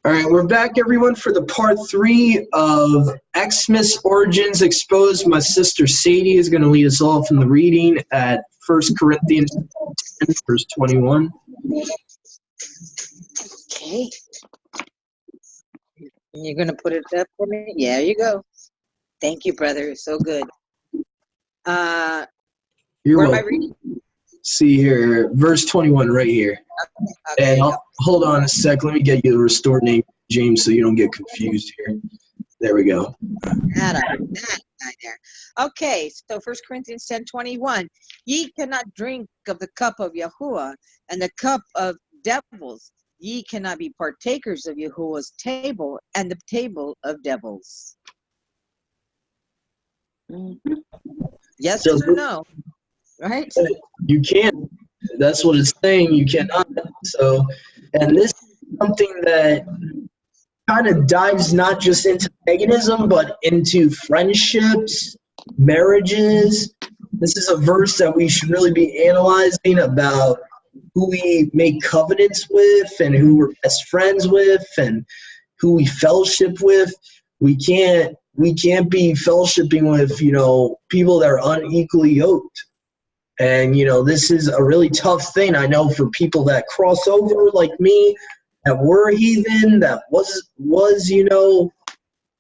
All right, we're back, everyone, for the part 3 of Xmas Origins Exposed. My sister Sadie is going to lead us off in the reading at 1 Corinthians 10, verse 21. Okay. You're going to put it up for me? Yeah, there you go. Thank you, brother. So good. You're where welcome. am I reading? See here, verse 21 right here. Okay. And hold on a sec. Let me get you the restored name, James, so you don't get confused here. There we go. That there. Okay, so 1 Corinthians 10:21. Ye cannot drink of the cup of Yahuwah and the cup of devils. Ye cannot be partakers of Yahuwah's table and the table of devils. Mm-hmm. Yes So, or no? Right? You can't. That's what it's saying. You cannot. So, and this is something that kind of dives not just into paganism, but into friendships, marriages. This is a verse that we should really be analyzing about who we make covenants with and who we're best friends with and who we fellowship with. We can't be fellowshipping with, people that are unequally yoked. And, this is a really tough thing. I know for people that cross over like me, that were heathen, that was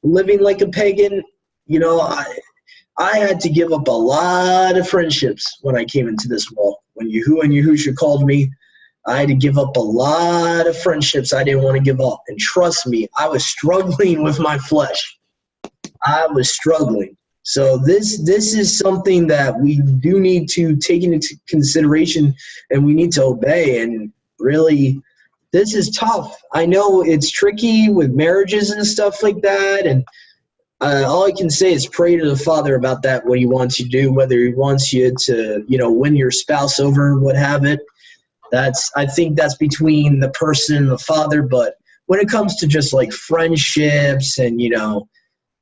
living like a pagan, I had to give up a lot of friendships when I came into this walk. When Yahuwah and Yahusha called me, I had to give up a lot of friendships I didn't want to give up. And trust me, I was struggling with my flesh. I was struggling. So this is something that we do need to take into consideration, and we need to obey. And really, this is tough. I know it's tricky with marriages and stuff like that, and all I can say is pray to the Father about that, what he wants you to do, whether he wants you to, win your spouse over, what have it. I think that's between the person and the Father, but when it comes to just like friendships and,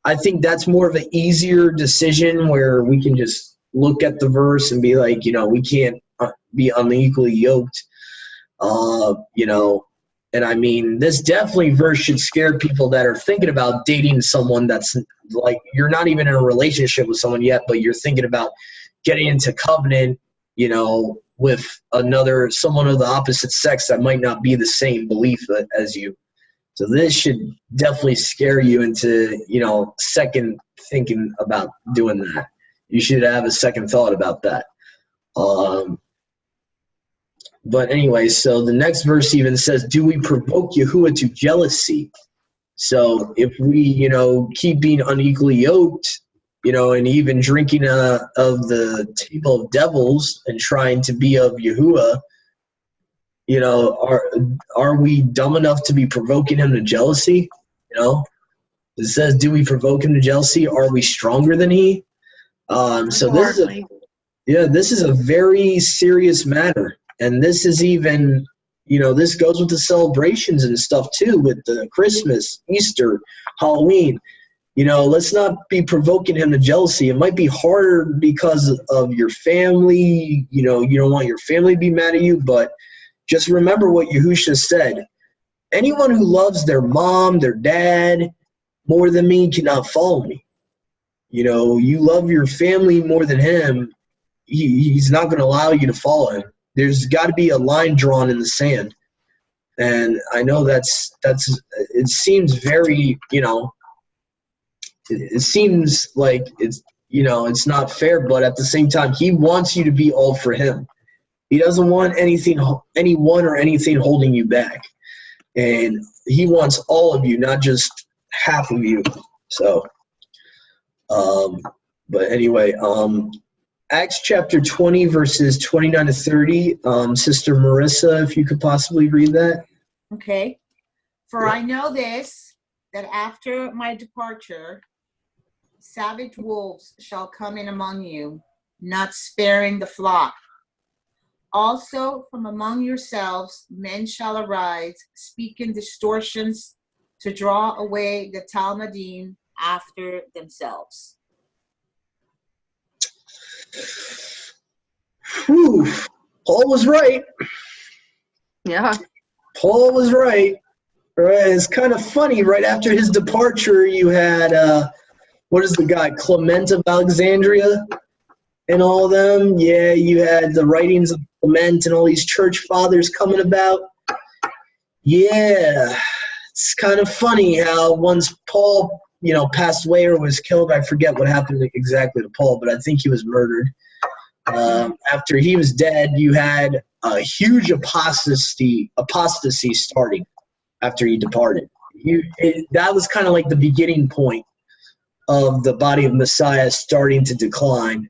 I think that's more of an easier decision where we can just look at the verse and be like, we can't be unequally yoked, And I mean, this definitely verse should scare people that are thinking about dating someone that's like, you're not even in a relationship with someone yet, but you're thinking about getting into covenant, with someone of the opposite sex that might not be the same belief as you. So this should definitely scare you into, second thinking about doing that. You should have a second thought about that. But anyway, so the next verse even says, do we provoke Yahuwah to jealousy? So if we, keep being unequally yoked, and even drinking of the table of devils and trying to be of Yahuwah, are we dumb enough to be provoking him to jealousy? It says, do we provoke him to jealousy? Are we stronger than he? So this is a very serious matter. And this is even, this goes with the celebrations and stuff too, with the Christmas, Easter, Halloween. Let's not be provoking him to jealousy. It might be harder because of your family. You don't want your family to be mad at you, but just remember what Yahusha said. Anyone who loves their mom, their dad more than me cannot follow me. You love your family more than him, he's not going to allow you to follow him. There's got to be a line drawn in the sand. And I know that's it seems very, it seems like it's not fair, but at the same time, he wants you to be all for him. He doesn't want anyone or anything holding you back. And he wants all of you, not just half of you. So, but anyway, Acts chapter 20, verses 29 to 30. Sister Marissa, if you could possibly read that. Okay. For Yeah. I know this, that after my departure, savage wolves shall come in among you, not sparing the flock. Also from among yourselves men shall arise, speaking distortions to draw away the Talmudim after themselves. Whew. Paul was right. Yeah. Paul was right. Right, it's kind of funny. Right after his departure, you had what is the guy, Clement of Alexandria, and all of them. Yeah, you had the writings of Clement and all these church fathers coming about. Yeah, it's kind of funny how once Paul, passed away or was killed, I forget what happened exactly to Paul, but I think he was murdered. After he was dead, you had a huge apostasy starting after he departed. That was kind of like the beginning point of the body of Messiah starting to decline.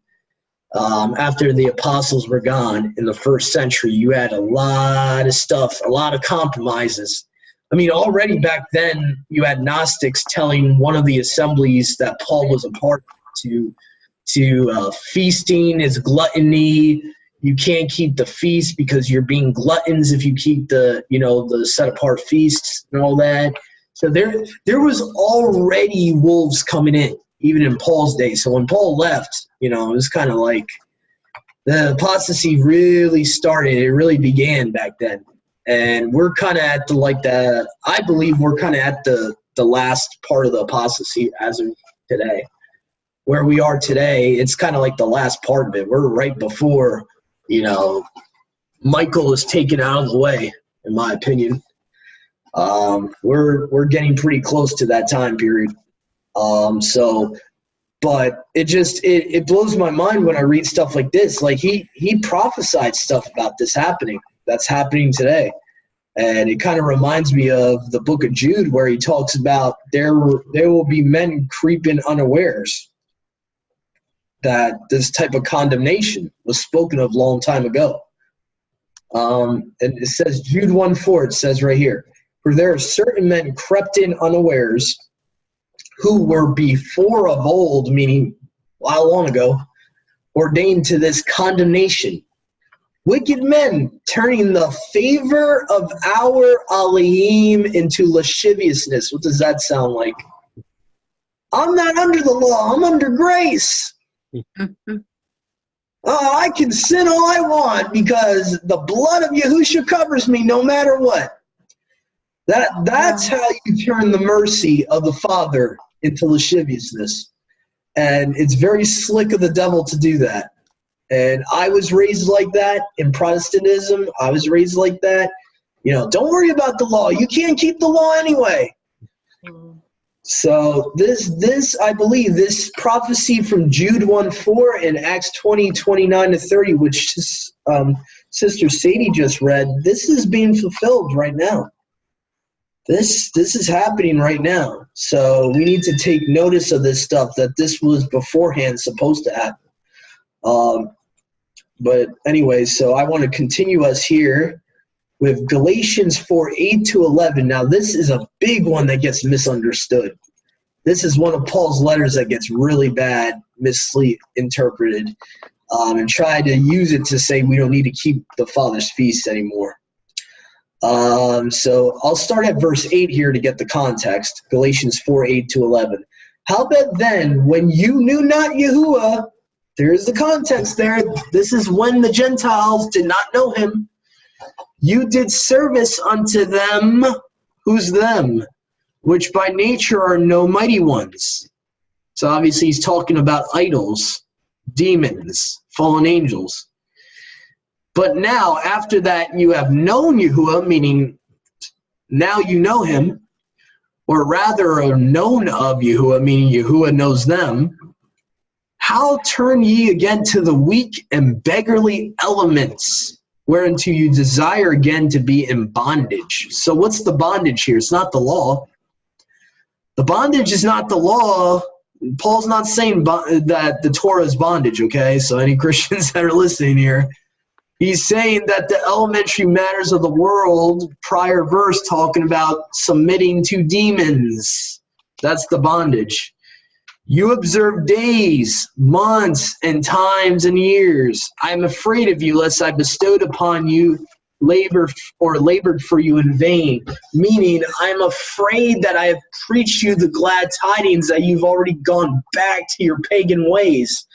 After the apostles were gone in the first century, you had a lot of stuff, a lot of compromises. I mean, already back then, you had Gnostics telling one of the assemblies that Paul was a part of to feasting is gluttony. You can't keep the feast because you're being gluttons if you keep the set apart feasts and all that. So there was already wolves coming in, even in Paul's day. So when Paul left, it was kind of like the apostasy really started. It really began back then. And we're kind of at I believe we're kind of at the last part of the apostasy as of today. Where we are today, it's kind of like the last part of it. We're right before, Michael is taken out of the way, in my opinion. We're getting pretty close to that time period. But it blows my mind when I read stuff like this. Like he prophesied stuff about this happening. That's happening today. And it kind of reminds me of the book of Jude where he talks about there will be men creeping unawares. That this type of condemnation was spoken of a long time ago. And it says, Jude 1:4, it says right here, for there are certain men crept in unawares who were before of old, meaning a while long ago, ordained to this condemnation. Wicked men turning the favor of our Elohim into lasciviousness. What does that sound like? I'm not under the law. I'm under grace. I can sin all I want because the blood of Yahusha covers me no matter what. That's how you turn the mercy of the Father into lasciviousness. And it's very slick of the devil to do that. And I was raised like that in Protestantism. I was raised like that. Don't worry about the law. You can't keep the law anyway. So this I believe, this prophecy from Jude 1:4 and Acts 20:29-30, which Sister Sadie just read, this is being fulfilled right now. This is happening right now. So we need to take notice of this stuff, that this was beforehand supposed to happen. But anyway, so I want to continue us here with Galatians 4:8-11. Now, this is a big one that gets misunderstood. This is one of Paul's letters that gets really bad, misinterpreted, and try to use it to say we don't need to keep the Father's feast anymore. So I'll start at verse 8 here to get the context. Galatians 4:8-11. Howbeit then, when you knew not Yahuwah, there's the context there. This is when the Gentiles did not know him. You did service unto them. Who's them? Which by nature are no mighty ones. So obviously he's talking about idols, demons, fallen angels. But now, after that, you have known Yahuwah, meaning now you know him, or rather are known of Yahuwah, meaning Yahuwah knows them. How turn ye again to the weak and beggarly elements, whereunto you desire again to be in bondage? So what's the bondage here? It's not the law. The bondage is not the law. Paul's not saying that the Torah is bondage, okay? So any Christians that are listening here, he's saying that the elementary matters of the world, prior verse talking about submitting to demons. That's the bondage. You observe days, months, and times and years. I am afraid of you, lest I bestowed upon you labored for you in vain. Meaning, I'm afraid that I have preached you the glad tidings that you've already gone back to your pagan ways.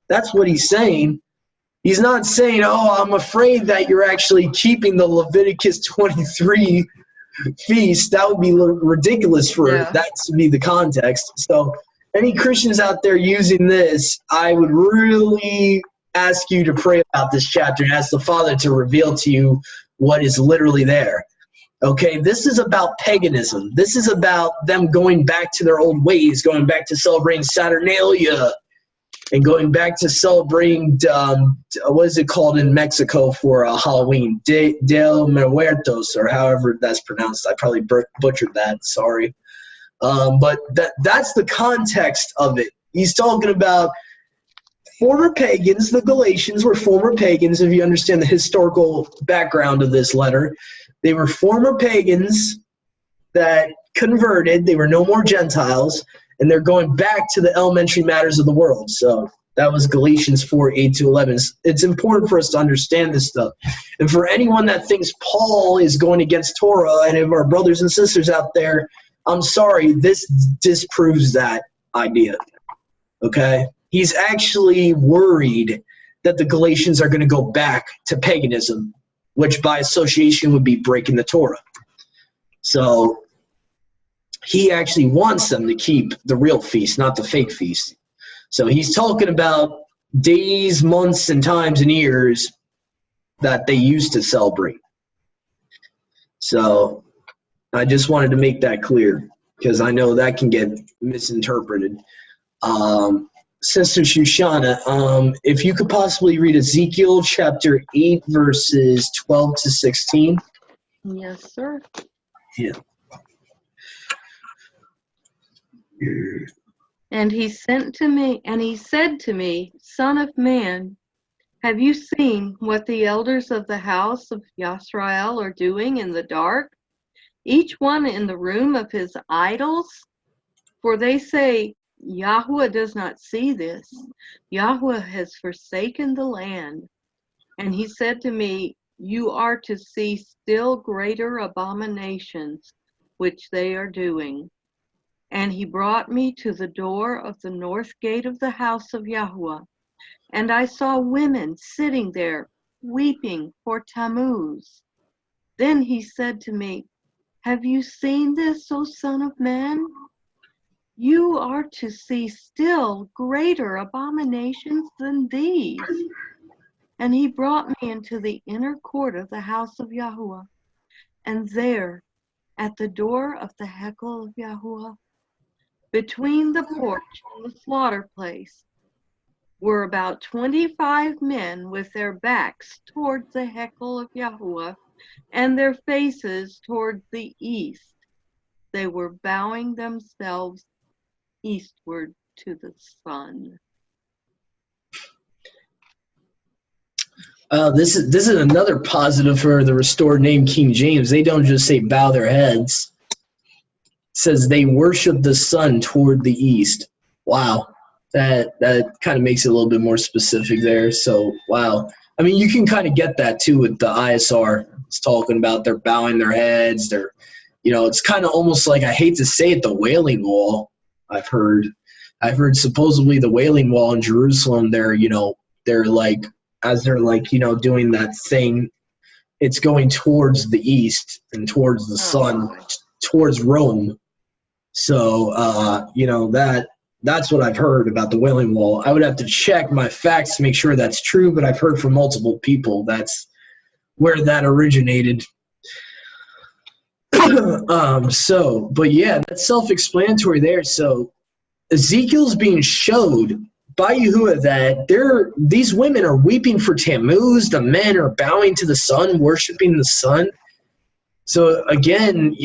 That's what he's saying. He's not saying, oh, I'm afraid that you're actually keeping the Leviticus 23 feast. That would be ridiculous for that to be the context. So any Christians out there using this, I would really ask you to pray about this chapter and ask the Father to reveal to you what is literally there. Okay, this is about paganism. This is about them going back to their old ways, going back to celebrating Saturnalia, and going back to celebrating, what is it called in Mexico for Halloween? Del Muertos, or however that's pronounced. I probably butchered that, sorry. But that's the context of it. He's talking about former pagans. The Galatians were former pagans, if you understand the historical background of this letter. They were former pagans that converted. They were no more Gentiles, and they're going back to the elementary matters of the world. So that was Galatians 4, 8-11. It's important for us to understand this stuff. And for anyone that thinks Paul is going against Torah, and of our brothers and sisters out there, I'm sorry, this disproves that idea. Okay? He's actually worried that the Galatians are going to go back to paganism, which by association would be breaking the Torah. So he actually wants them to keep the real feast, not the fake feast. So he's talking about days, months, and times and years that they used to celebrate. So I just wanted to make that clear because I know that can get misinterpreted. Sister Shoshana, if you could possibly read Ezekiel chapter 8, verses 12 to 16. Yes, sir. Yeah. And he said to me, Son of man, have you seen what the elders of the house of Yisrael are doing in the dark, each one in the room of his idols? For they say, Yahweh does not see this. Yahweh has forsaken the land. And he said to me, you are to see still greater abominations, which they are doing. And he brought me to the door of the north gate of the house of Yahweh. And I saw women sitting there, weeping for Tammuz. Then he said to me, have you seen this, O son of man? You are to see still greater abominations than these. And he brought me into the inner court of the house of Yahuwah. And there, at the door of the hekel of Yahuwah, between the porch and the slaughter place, were about 25 men with their backs towards the hekel of Yahuwah and their faces towards the east. They were bowing themselves eastward to the sun. This is another positive for the restored name King James. They don't just say bow their heads. It says they worship the sun toward the east. Wow. That kind of makes it a little bit more specific there. So, wow. I mean, you can kind of get that too with the ISR. It's talking about they're bowing their heads. They're, it's kind of almost like, I hate to say it, the Wailing Wall. I've heard supposedly the Wailing Wall in Jerusalem, they're like, as they're like, doing that thing, it's going towards the east and towards the sun, towards Rome. So, that's what I've heard about the Wailing Wall. I would have to check my facts to make sure that's true, but I've heard from multiple people that's where that originated. But yeah, that's self-explanatory there. So Ezekiel's being showed by Yahuwah that these women are weeping for Tammuz. The men are bowing to the sun, worshiping the sun. So again,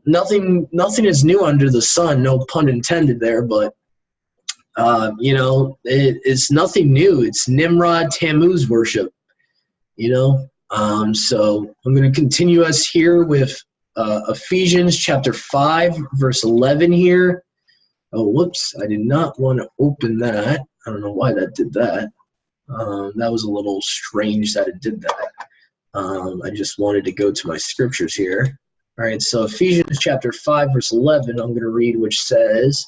nothing is new under the sun. No pun intended there, but it's nothing new. It's Nimrod Tammuz worship. So I'm going to continue us here with Ephesians chapter 5, verse 11 here. Oh, whoops. I did not want to open that. I don't know why that did that. That was a little strange that it did that. I just wanted to go to my scriptures here. All right, so Ephesians chapter 5, verse 11, I'm going to read, which says,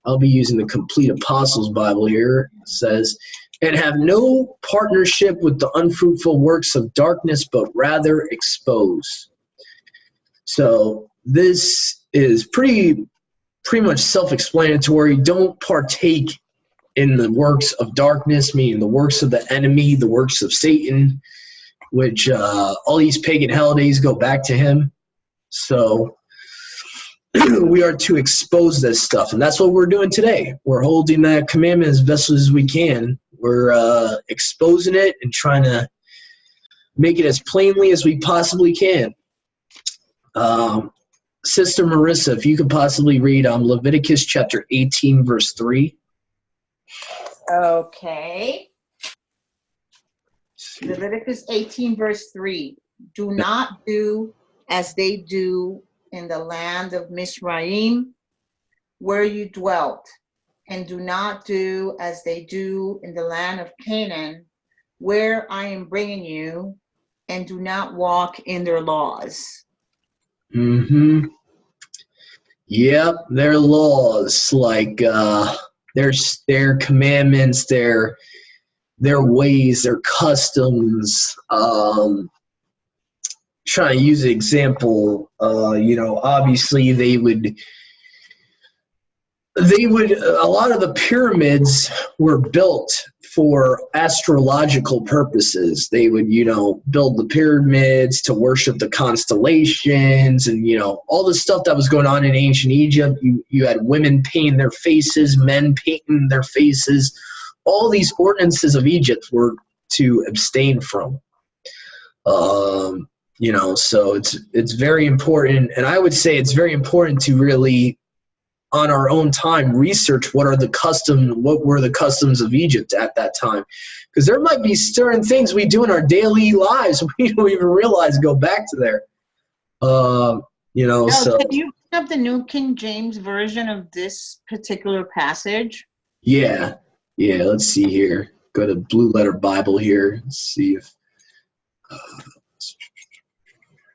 I'll be using the Complete Apostles Bible here. It says, and have no partnership with the unfruitful works of darkness, but rather expose. So this is pretty much self-explanatory. Don't partake in the works of darkness, meaning the works of the enemy, the works of Satan, which all these pagan holidays go back to him. So we are to expose this stuff, and that's what we're doing today. We're holding that commandment as best as we can. We're exposing it and trying to make it as plainly as we possibly can. Sister Marissa, if you could possibly read Leviticus chapter 18, verse 3. Okay. Leviticus 18, verse 3. Do not do as they do in the land of Mizraim, where you dwelt, and do not do as they do in the land of Canaan, where I am bringing you, and do not walk in their laws. Mm-hmm. Yep, their laws, like their commandments, their ways, their customs. Trying to use an example, obviously they would a lot of the pyramids were built for astrological purposes. They would, build the pyramids to worship the constellations and, all the stuff that was going on in ancient Egypt. You had women painting their faces, men painting their faces. All these ordinances of Egypt were to abstain from. So it's very important. And I would say it's very important to really, on our own time, research what were the customs of Egypt at that time, because there might be certain things we do in our daily lives we don't even realize go back to there. So can you bring up the New King James version of this particular passage? Yeah. Let's see here. Go to Blue Letter Bible here. Let's see if.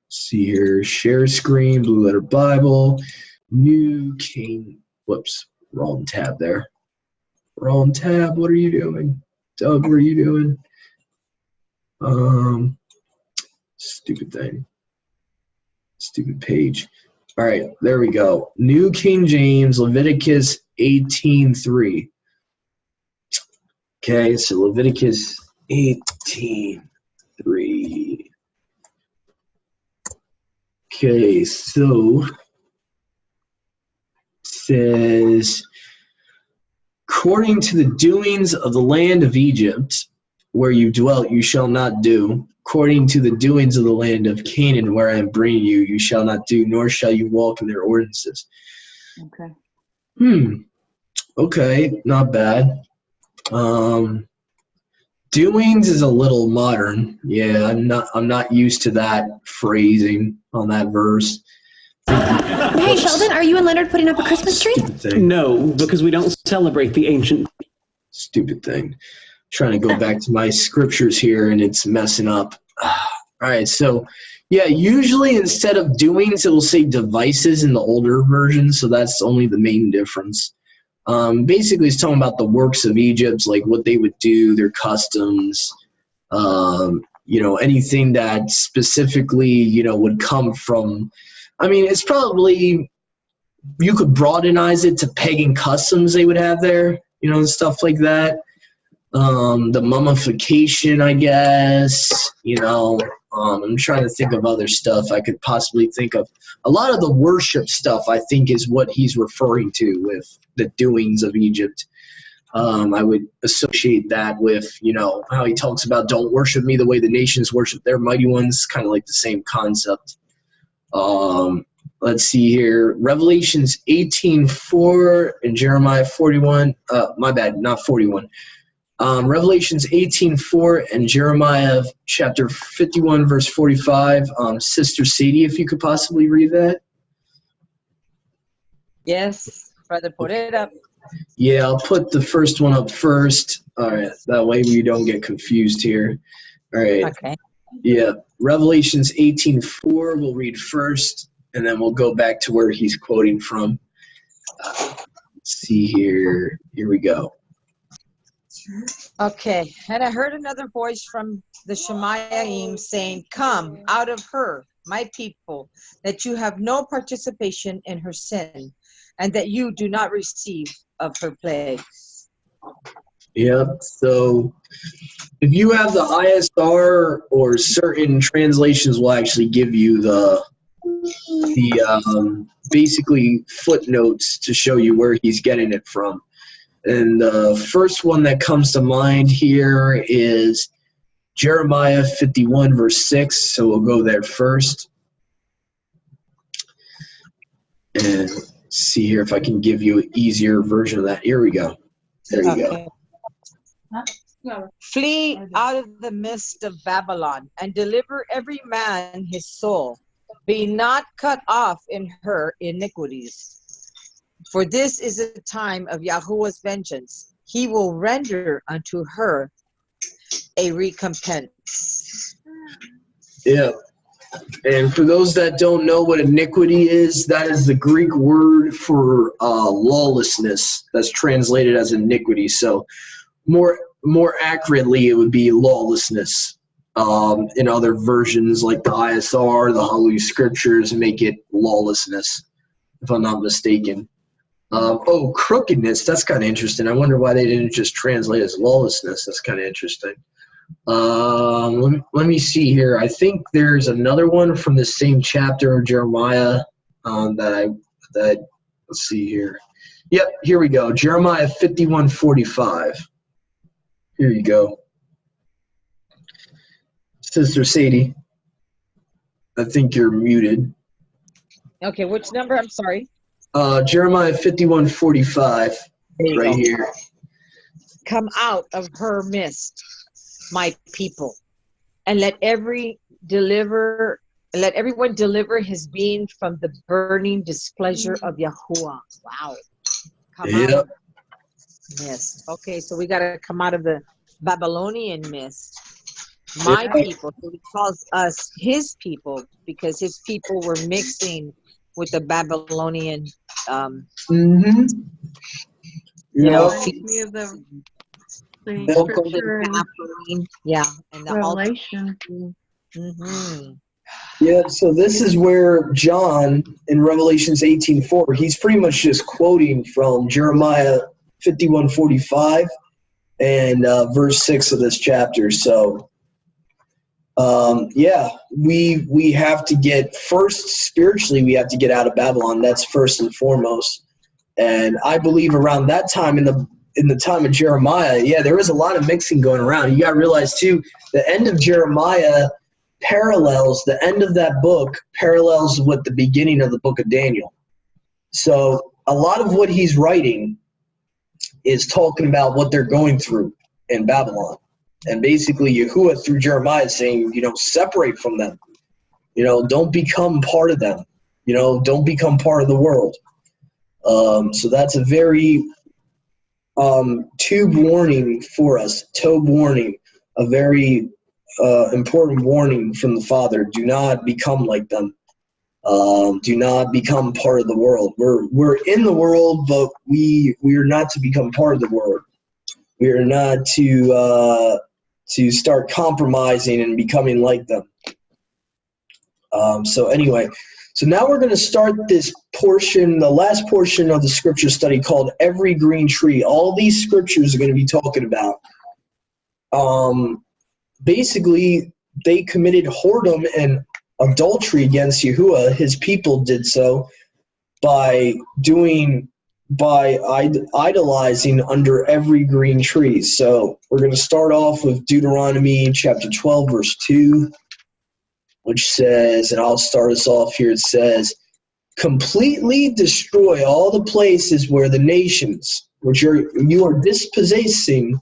See here. Share screen. Blue Letter Bible. New King, whoops, wrong tab there. Wrong tab, what are you doing? Doug, what are you doing? Stupid thing. Stupid page. All right, there we go. New King James, Leviticus 18:3. Okay, so Leviticus 18:3. Okay, so says, according to the doings of the land of Egypt, where you dwelt, you shall not do. According to the doings of the land of Canaan, where I am bringing you, you shall not do, nor shall you walk in their ordinances. Okay. Okay, not bad. Doings is a little modern. Yeah, I'm not used to that phrasing on that verse. Hey, Sheldon, are you and Leonard putting up a Christmas tree? No, because we don't celebrate the ancient. Stupid thing. Trying to go back to my scriptures here, and it's messing up. All right, so, yeah, usually instead of doings, it will say devices in the older version, so that's only the main difference. Basically, it's talking about the works of Egypt, like what they would do, their customs, anything that specifically, would come from. I mean, it's probably, you could broadenize it to pagan customs they would have there, and stuff like that. The mummification, I guess, I'm trying to think of other stuff I could possibly think of. A lot of the worship stuff, I think, is what he's referring to with the doings of Egypt. I would associate that with, how he talks about don't worship me the way the nations worship their mighty ones, kind of like the same concept. Let's see here. Revelations 18:4 and Jeremiah 41. My bad, not 41. Revelations 18:4 and Jeremiah chapter 51, verse 45. Sister Sadie, if you could possibly read that. Yes, brother, put it up. Yeah, I'll put the first one up first. All right, that way we don't get confused here. All right. Okay. Yeah, Revelations 18:4 we'll read first, and then we'll go back to where he's quoting from. Let's see here. Here we go. Okay. And I heard another voice from the Shemayim saying, "Come out of her, my people, that you have no participation in her sin, and that you do not receive of her plagues. Yep. So if you have the ISR, or certain translations will actually give you the basically footnotes to show you where he's getting it from. And the first one that comes to mind here is Jeremiah 51 verse 6. So we'll go there first. And see here if I can give you an easier version of that. Here we go. There you go. Flee out of the midst of Babylon, and deliver every man his soul. Be not cut off in her iniquities. For this is a time of Yahuwah's vengeance. He will render unto her a recompense. Yeah. And for those that don't know what iniquity is, that is the Greek word for lawlessness. That's translated as iniquity. So more accurately, it would be lawlessness. In other versions like the ISR, the Holy Scriptures make it lawlessness, if I'm not mistaken. Crookedness, that's kind of interesting. I wonder why they didn't just translate as lawlessness. That's kind of interesting. Let me see here. I think there's another one from the same chapter of Jeremiah let's see here. Yep, here we go. Jeremiah 51:45. Here you go. Sister Sadie, I think you're muted. Okay, which number? I'm sorry. Jeremiah 51:45, right here. Come out of her midst, my people, and let everyone deliver his being from the burning displeasure of Yahuwah. Wow. Come out. Mist. Okay, so we got to come out of the Babylonian mist. My people. So he calls us his people because his people were mixing with the Babylonian. Reminds me of the scripture in and the Revelation. Yeah, so this is where John in Revelations 18:4, he's pretty much just quoting from Jeremiah 51:45 and verse 6 of this chapter. So, we have to get first spiritually. We have to get out of Babylon. That's first and foremost. And I believe around that time in the time of Jeremiah, there was a lot of mixing going around. You got to realize too, the end of Jeremiah the end of that book parallels with the beginning of the book of Daniel. So a lot of what he's writing is talking about what they're going through in Babylon. And basically Yahuwah through Jeremiah is saying, separate from them. Don't become part of them. Don't become part of the world. So that's a very tube warning for us. Tobe warning, a very important warning from the Father. Do not become like them. Do not become part of the world. We're in the world, but we are not to become part of the world. We are not to start compromising and becoming like them. So now we're going to start this portion, the last portion of the scripture study called Every Green Tree. All these scriptures are going to be talking about. Basically, they committed whoredom and adultery against Yahuwah. His people did so by idolizing under every green tree. So we're going to start off with Deuteronomy chapter 12, verse 2, which says, and I'll start us off here, it says, completely destroy all the places where the nations which you are dispossessing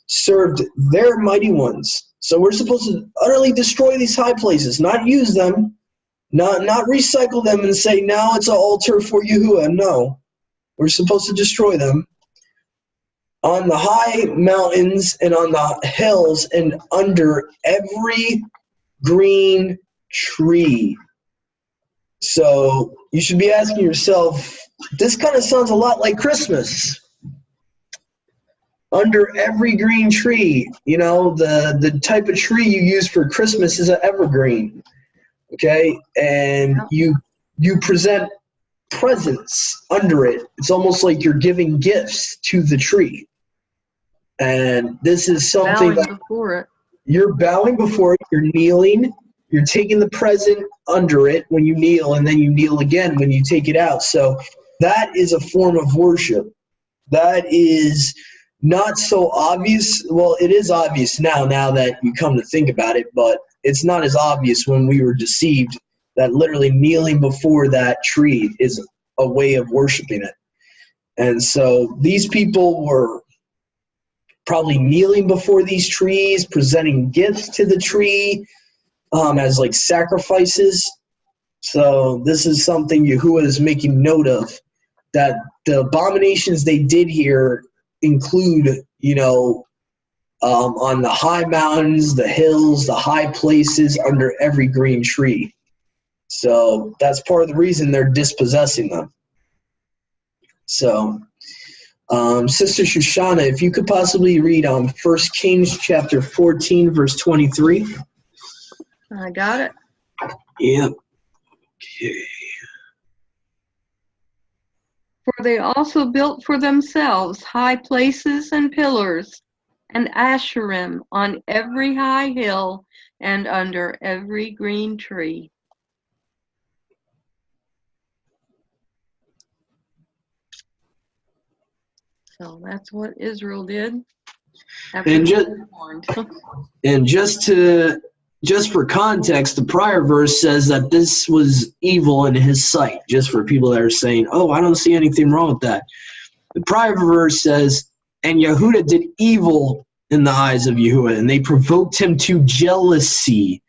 served their mighty ones. So we're supposed to utterly destroy these high places, not use them, not recycle them and say, now it's an altar for Yahuwah. No, we're supposed to destroy them. On the high mountains and on the hills and under every green tree. So you should be asking yourself, this kind of sounds a lot like Christmas. Under every green tree, the type of tree you use for Christmas is an evergreen. okay? And you present presents under it. It's almost like you're giving gifts to the tree. And this is something Bowing that before it. you're bowing before it, you're kneeling, you're taking the present under it when you kneel, and then you kneel again when you take it out. So that is a form of worship. That is not so obvious. Well, it is obvious now that you come to think about it, but it's not as obvious when we were deceived that literally kneeling before that tree is a way of worshiping it. And so these people were probably kneeling before these trees, presenting gifts to the tree as like sacrifices. So this is something Yahuwah is making note of, that the abominations they did here include, on the high mountains, the hills, the high places, under every green tree. So that's part of the reason they're dispossessing them. So, Sister Shoshana, if you could possibly read 1 Kings chapter 14, verse 23. I got it. Yeah. Okay. For they also built for themselves high places and pillars, and Asherim on every high hill and under every green tree. So that's what Israel did. And just for context, the prior verse says that this was evil in his sight, just for people that are saying, oh, I don't see anything wrong with that. The prior verse says, and Yehuda did evil in the eyes of Yahuwah, and they provoked him to jealousy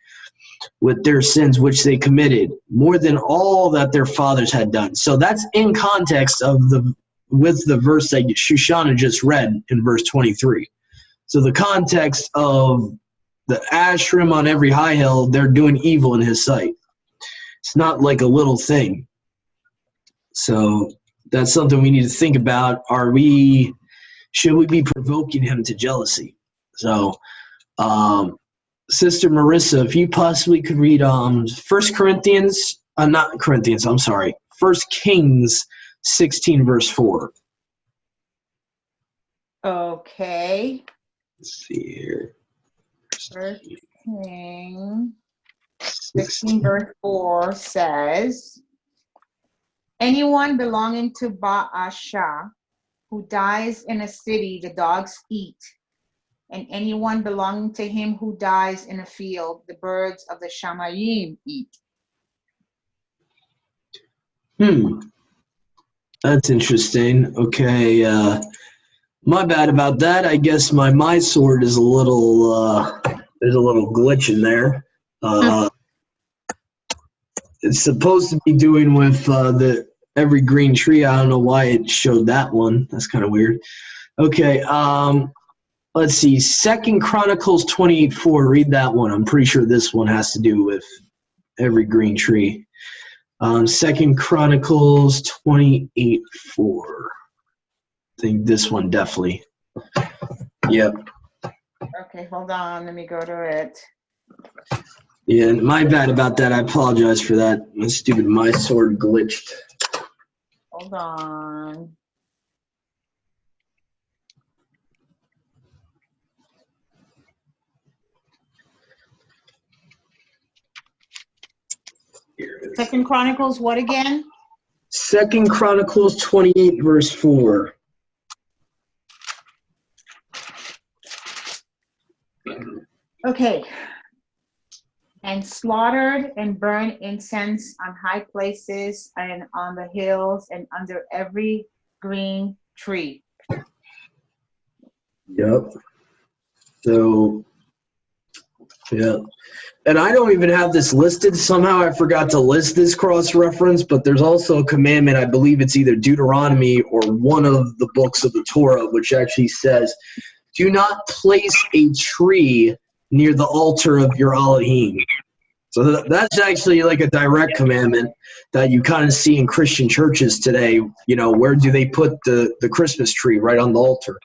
with their sins which they committed, more than all that their fathers had done. So that's in context with the verse that Shoshana just read in verse 23. So the context of the Ashram on every high hill, they're doing evil in his sight. It's not like a little thing. So that's something we need to think about. Should we be provoking him to jealousy? So, Sister Marissa, if you possibly could read 1 Kings 16, verse 4. Okay. Let's see here. 1 Kings 16, verse 4 says, anyone belonging to Baasha who dies in a city, the dogs eat. And anyone belonging to him who dies in a field, the birds of the Shamayim eat. That's interesting. Okay, my bad about that. I guess my sword is a little there's a little glitch in there. It's supposed to be doing with the every green tree. I don't know why it showed that one. That's kind of weird. Okay, let's see. 2 Chronicles 28:4. Read that one. I'm pretty sure this one has to do with every green tree. 2 Chronicles 28:4. I think this one definitely. Yep. Okay, hold on. Let me go to it. Yeah, my bad about that. I apologize for that. My stupid my sword glitched. Hold on. Second Chronicles, what again? 2 Chronicles 28, verse 4. Okay. And slaughtered and burned incense on high places and on the hills and under every green tree. Yep. So, yeah. And I don't even have this listed. Somehow I forgot to list this cross-reference, but there's also a commandment, I believe it's either Deuteronomy or one of the books of the Torah, which actually says, do not place a tree near the altar of your Elohim. So that's actually like a direct commandment that you kind of see in Christian churches today. Where do they put the Christmas tree? Right on the altar.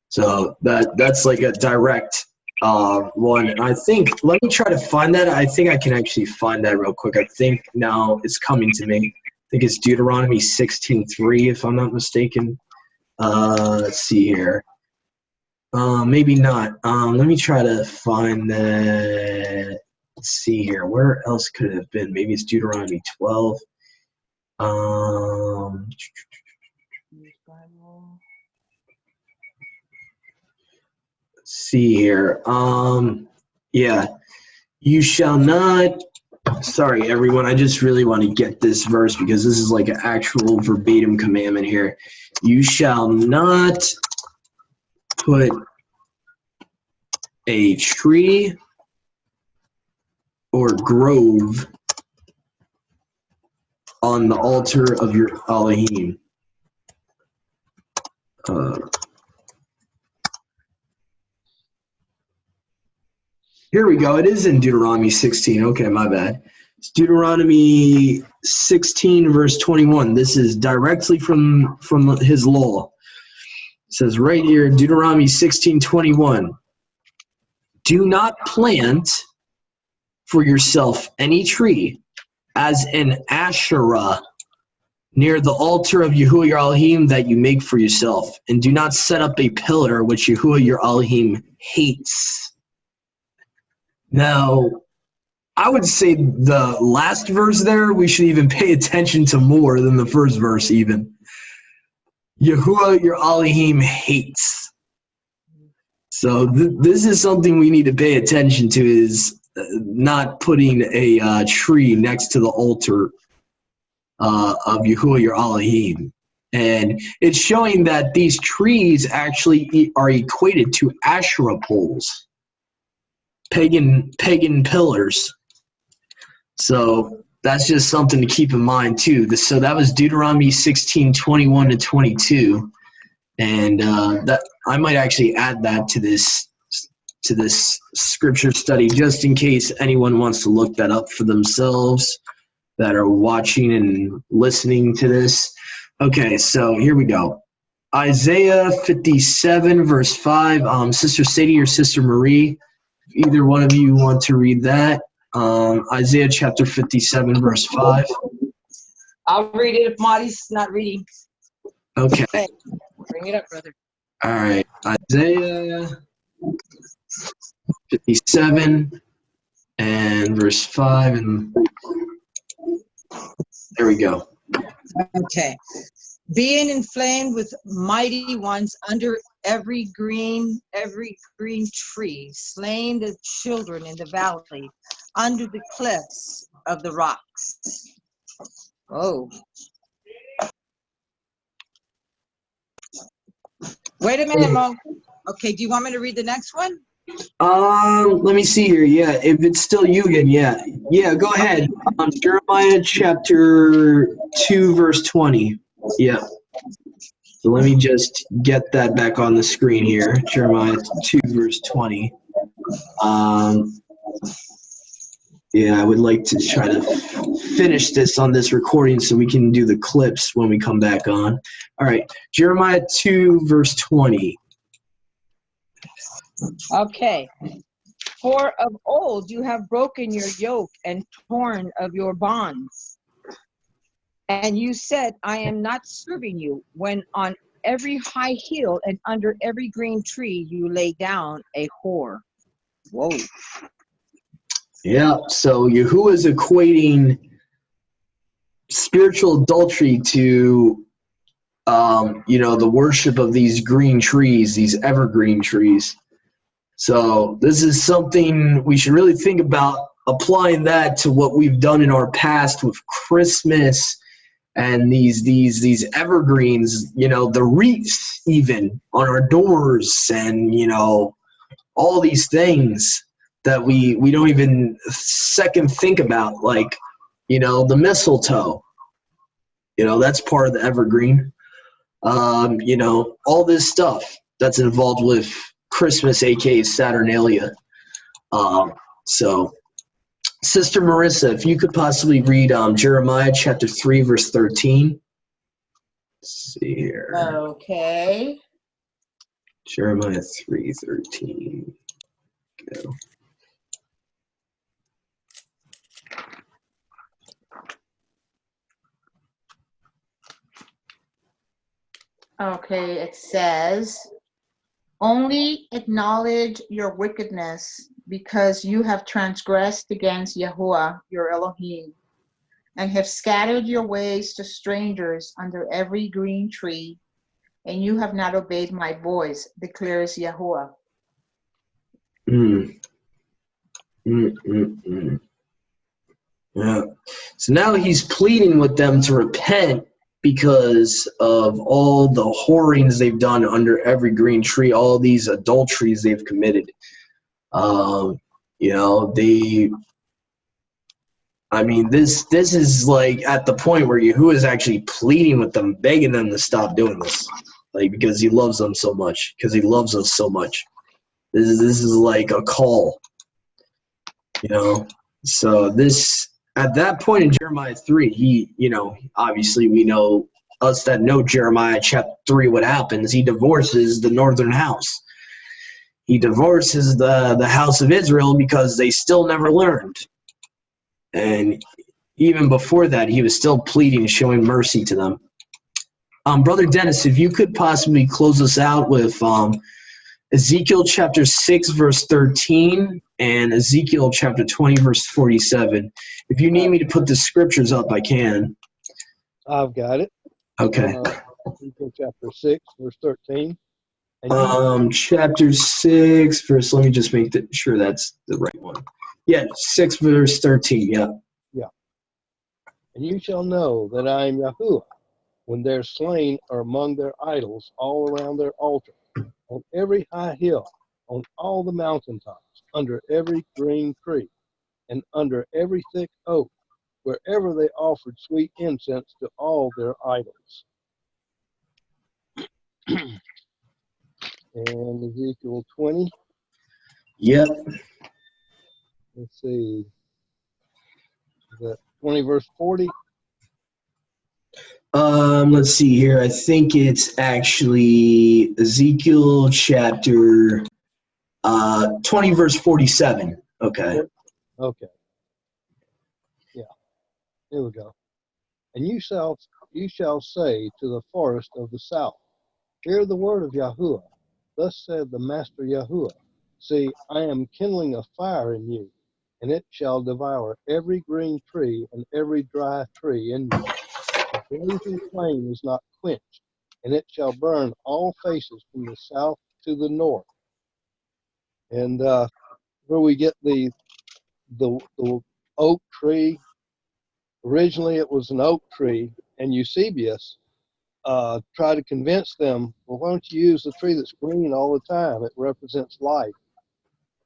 So that's like a direct one. And I think, let me try to find that. I think I can actually find that real quick. I think now it's coming to me. I think it's Deuteronomy 16:3, if I'm not mistaken. Let's see here. Maybe not. Let me try to find that. Let's see here. Where else could it have been? Maybe it's Deuteronomy 12. Let's see here. Yeah. You shall not. Sorry, everyone. I just really want to get this verse because this is like an actual verbatim commandment here. You shall not put a tree or grove on the altar of your Elohim. Here we go. It is in Deuteronomy 16. Okay, my bad. It's Deuteronomy 16, verse 21. This is directly from his law. It says right here, Deuteronomy 16:21. Do not plant for yourself any tree as an Asherah near the altar of Yahuwah your Elohim that you make for yourself, and do not set up a pillar which Yahuwah your Elohim hates. Now, I would say the last verse there, we should even pay attention to more than the first verse even. Yahuwah your Elohim hates. So this is something we need to pay attention to, is not putting a tree next to the altar of Yahuwah your Elohim. And it's showing that these trees actually are equated to Asherah poles, pagan pillars. So that's just something to keep in mind too. So that was Deuteronomy 16:21 to 22, and that I might actually add that to this scripture study just in case anyone wants to look that up for themselves that are watching and listening to this. Okay, so here we go. Isaiah 57 verse 5. Sister Sadie or Sister Marie, if either one of you want to read that. Isaiah chapter 57 verse 5. I'll read it if Marty's not reading. Okay. Bring it up, brother. All right. Isaiah 57 and verse 5. And there we go. Okay. Being inflamed with mighty ones under every green tree, slaying the children in the valley, under the cliffs of the rocks. Oh. Wait a minute, Mo. Okay, do you want me to read the next one? Let me see here. Yeah, if it's still you again, yeah. Yeah, go ahead. Jeremiah chapter 2, verse 20. Yeah. So let me just get that back on the screen here. Jeremiah 2, verse 20. Yeah, I would like to try to finish this on this recording so we can do the clips when we come back on. All right, Jeremiah 2, verse 20. Okay. For of old you have broken your yoke and torn of your bonds. And you said, I am not serving you, when on every high hill and under every green tree you lay down a whore. Whoa. Yeah, so Yahuwah is equating spiritual adultery to, the worship of these green trees, these evergreen trees. So this is something we should really think about, applying that to what we've done in our past with Christmas and these evergreens, the wreaths even on our doors, and all these things that we don't even second think about, like the mistletoe, that's part of the evergreen. All this stuff that's involved with Christmas, aka Saturnalia. So Sister Marissa, if you could possibly read Jeremiah chapter 3, verse 13. Let's see here. Okay. Jeremiah 3:13. Okay, it says, only acknowledge your wickedness because you have transgressed against Yahuwah, your Elohim, and have scattered your ways to strangers under every green tree, and you have not obeyed my voice, declares Yahuwah. Mm. Mm, mm, mm. Yeah. So now he's pleading with them to repent because of all the whorings they've done under every green tree, all these adulteries they've committed. This is like at the point where Yahuwah is actually pleading with them, begging them to stop doing this, like because he loves them so much, because he loves us so much. This is like a call, So this at that point in Jeremiah 3, he, obviously we know, us that know Jeremiah chapter 3, what happens. He divorces the northern house. He divorces the house of Israel because they still never learned. And even before that, he was still pleading, showing mercy to them. Brother Dennis, if you could possibly close us out with Ezekiel chapter 6, verse 13, and Ezekiel chapter 20, verse 47. If you need me to put the scriptures up, I can. I've got it. Okay. Ezekiel chapter 6, verse 13. Chapter 6, verse, let me just make sure that's the right one. Yeah, 6, verse 13, yeah. Yeah. And you shall know that I am Yahuwah, when their slain are among their idols all around their altar, on every high hill, on all the mountaintops, under every green tree, and under every thick oak, wherever they offered sweet incense to all their idols. And Ezekiel 20. Yep. Let's see. Is that 20 verse 40? Let's see here. I think it's actually Ezekiel chapter 20, verse 47. Okay. Okay. Yeah. Here we go. And you shall say to the forest of the south, hear the word of Yahuwah. Thus said the Master Yahuwah, see, I am kindling a fire in you, and it shall devour every green tree and every dry tree in you. The blazing flame is not quenched, and it shall burn all faces from the south to the north. And where we get the oak tree, originally it was an oak tree, and Eusebius try to convince them, well, why don't you use the tree that's green all the time? It represents life.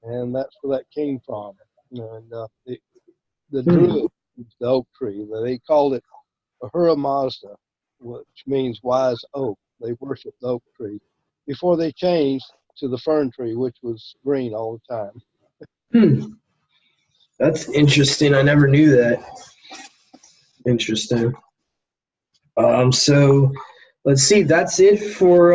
And that's where that came from. And the Druid, the oak tree, they called it Ahura Mazda, which means wise oak. They worshiped the oak tree before they changed to the fern tree, which was green all the time. That's interesting. I never knew that. Interesting. So let's see. That's it for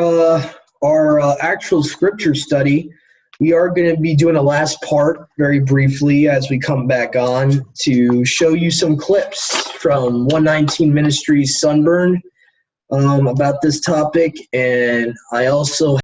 our actual scripture study. We are going to be doing a last part very briefly as we come back on to show you some clips from 119 Ministries Sunburn about this topic. And I also